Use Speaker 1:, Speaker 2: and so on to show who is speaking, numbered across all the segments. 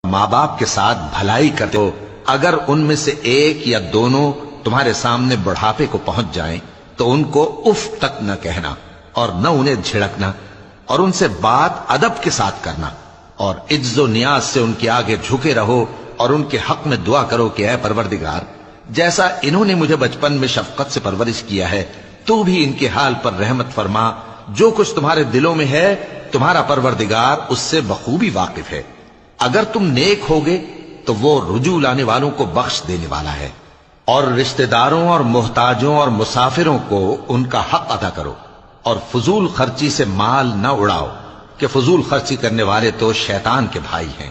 Speaker 1: ماں باپ کے ساتھ بھلائی کرتے ہو، اگر ان میں سے ایک یا دونوں تمہارے سامنے بڑھاپے کو پہنچ جائیں تو ان کو اف تک نہ کہنا اور نہ انہیں جھڑکنا، اور ان سے بات ادب کے ساتھ کرنا، اور عجز و نیاز سے ان کے آگے جھکے رہو اور ان کے حق میں دعا کرو کہ اے پروردگار، جیسا انہوں نے مجھے بچپن میں شفقت سے پرورش کیا ہے تو بھی ان کے حال پر رحمت فرما، جو کچھ تمہارے دلوں میں ہے تمہارا پروردگار اس سے بخوبی واقف ہے، اگر تم نیک ہوگے تو وہ رجوع لانے والوں کو بخش دینے والا ہے، اور رشتہ داروں اور محتاجوں اور مسافروں کو ان کا حق ادا کرو، اور فضول خرچی سے مال نہ اڑاؤ کہ فضول خرچی کرنے والے تو شیطان کے بھائی ہیں،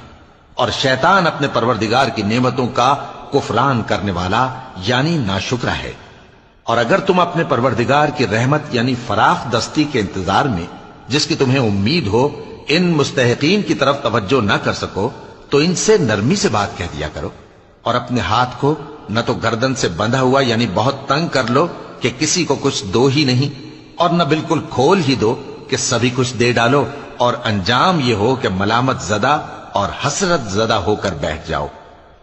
Speaker 1: اور شیطان اپنے پروردگار کی نعمتوں کا کفران کرنے والا یعنی ناشکرا ہے۔ اور اگر تم اپنے پروردگار کی رحمت یعنی فراخ دستی کے انتظار میں جس کی تمہیں امید ہو ان مستحقین کی طرف توجہ نہ کر سکو تو ان سے نرمی سے بات کہہ دیا کرو، اور اپنے ہاتھ کو نہ تو گردن سے بندھا ہوا یعنی بہت تنگ کر لو کہ کسی کو کچھ دو ہی نہیں، اور نہ بالکل کھول ہی دو کہ سبھی کچھ دے ڈالو، اور انجام یہ ہو کہ ملامت زدہ اور حسرت زدہ ہو کر بیٹھ جاؤ۔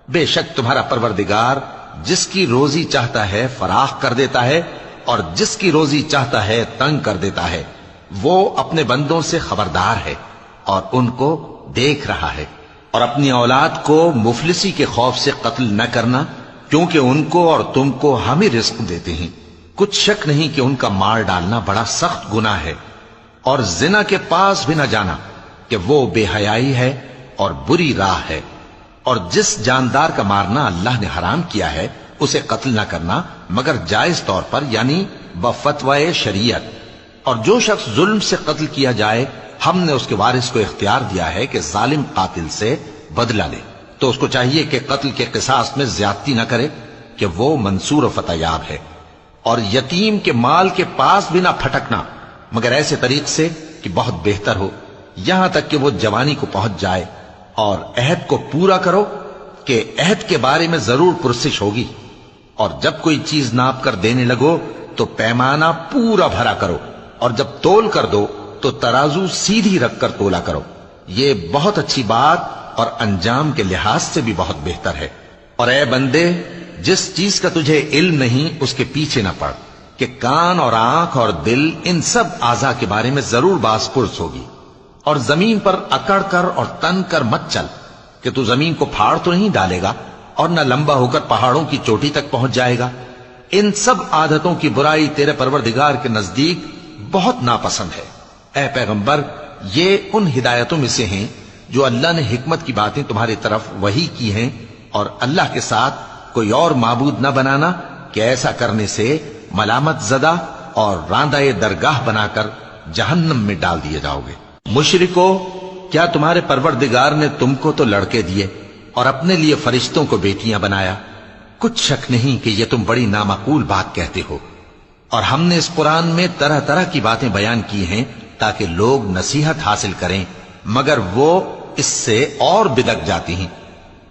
Speaker 1: بے شک تمہارا پروردگار جس کی روزی چاہتا ہے فراخ کر دیتا ہے اور جس کی روزی چاہتا ہے تنگ کر دیتا ہے، وہ اپنے بندوں سے خبردار ہے اور ان کو دیکھ رہا ہے۔ اور اپنی اولاد کو مفلسی کے خوف سے قتل نہ کرنا، کیونکہ ان کو اور تم کو ہم ہی رزق دیتے ہیں، کچھ شک نہیں کہ ان کا مار ڈالنا بڑا سخت گناہ ہے، اور زنا کے پاس بھی نہ جانا کہ وہ بے حیائی ہے اور بری راہ ہے، اور جس جاندار کا مارنا اللہ نے حرام کیا ہے اسے قتل نہ کرنا مگر جائز طور پر یعنی بفتوائے شریعت، اور جو شخص ظلم سے قتل کیا جائے ہم نے اس کے وارث کو اختیار دیا ہے کہ ظالم قاتل سے بدلہ لے، تو اس کو چاہیے کہ قتل کے قصاص میں زیادتی نہ کرے کہ وہ منصور و فتح یاب ہے، اور یتیم کے مال کے پاس بھی نہ پھٹکنا مگر ایسے طریق سے کہ بہت بہتر ہو، یہاں تک کہ وہ جوانی کو پہنچ جائے، اور عہد کو پورا کرو کہ عہد کے بارے میں ضرور پرسش ہوگی، اور جب کوئی چیز ناپ کر دینے لگو تو پیمانہ پورا بھرا کرو، اور جب تول کر دو تو ترازو سیدھی رکھ کر تولا کرو، یہ بہت اچھی بات اور انجام کے لحاظ سے بھی بہت بہتر ہے۔ اور اے بندے، جس چیز کا تجھے علم نہیں اس کے پیچھے نہ پڑ کہ کان اور آنکھ اور دل ان سب اعضاء کے بارے میں ضرور باز پرس ہوگی، اور زمین پر اکڑ کر اور تن کر مت چل کہ تو زمین کو پھاڑ تو نہیں ڈالے گا اور نہ لمبا ہو کر پہاڑوں کی چوٹی تک پہنچ جائے گا، ان سب عادتوں کی برائی تیرے پروردگار کے نزدیک بہت ناپسند ہے۔ اے پیغمبر، یہ ان ہدایتوں میں سے ہیں جو اللہ نے حکمت کی باتیں تمہاری طرف وحی کی ہیں، اور اللہ کے ساتھ کوئی اور معبود نہ بنانا کہ ایسا کرنے سے ملامت زدہ اور راندہ درگاہ بنا کر جہنم میں ڈال دیے جاؤ گے۔ مشرکو، کیا تمہارے پروردگار نے تم کو تو لڑکے دیے اور اپنے لیے فرشتوں کو بیٹیاں بنایا؟ کچھ شک نہیں کہ یہ تم بڑی نامعقول بات کہتے ہو، اور ہم نے اس قرآن میں طرح طرح کی باتیں بیان کی ہیں تاکہ لوگ نصیحت حاصل کریں، مگر وہ اس سے اور بدک جاتی ہیں۔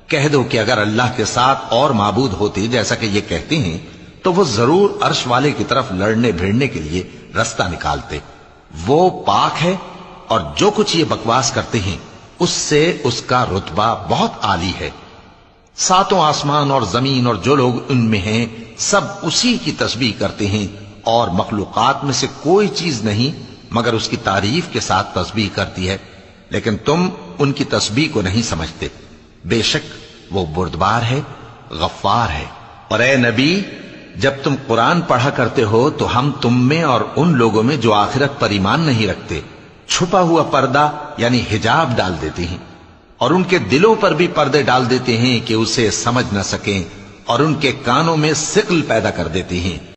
Speaker 1: کہہ دو کہ اگر اللہ کے ساتھ اور معبود ہوتے جیسا کہ یہ کہتے ہیں تو وہ ضرور عرش والے کی طرف لڑنے بھیڑنے کے لیے رستہ نکالتے، وہ پاک ہے، اور جو کچھ یہ بکواس کرتے ہیں اس سے اس کا رتبہ بہت عالی ہے۔ ساتوں آسمان اور زمین اور جو لوگ ان میں ہیں سب اسی کی تسبیح کرتے ہیں، اور مخلوقات میں سے کوئی چیز نہیں مگر اس کی تعریف کے ساتھ تسبیح کرتی ہے، لیکن تم ان کی تسبیح کو نہیں سمجھتے، بے شک وہ بردبار ہے، غفار ہے۔ اور اے نبی، جب تم قرآن پڑھا کرتے ہو تو ہم تم میں اور ان لوگوں میں جو آخرت پر ایمان نہیں رکھتے چھپا ہوا پردہ یعنی حجاب ڈال دیتے ہیں، اور ان کے دلوں پر بھی پردے ڈال دیتے ہیں کہ اسے سمجھ نہ سکیں، اور ان کے کانوں میں ثقل پیدا کر دیتے ہیں۔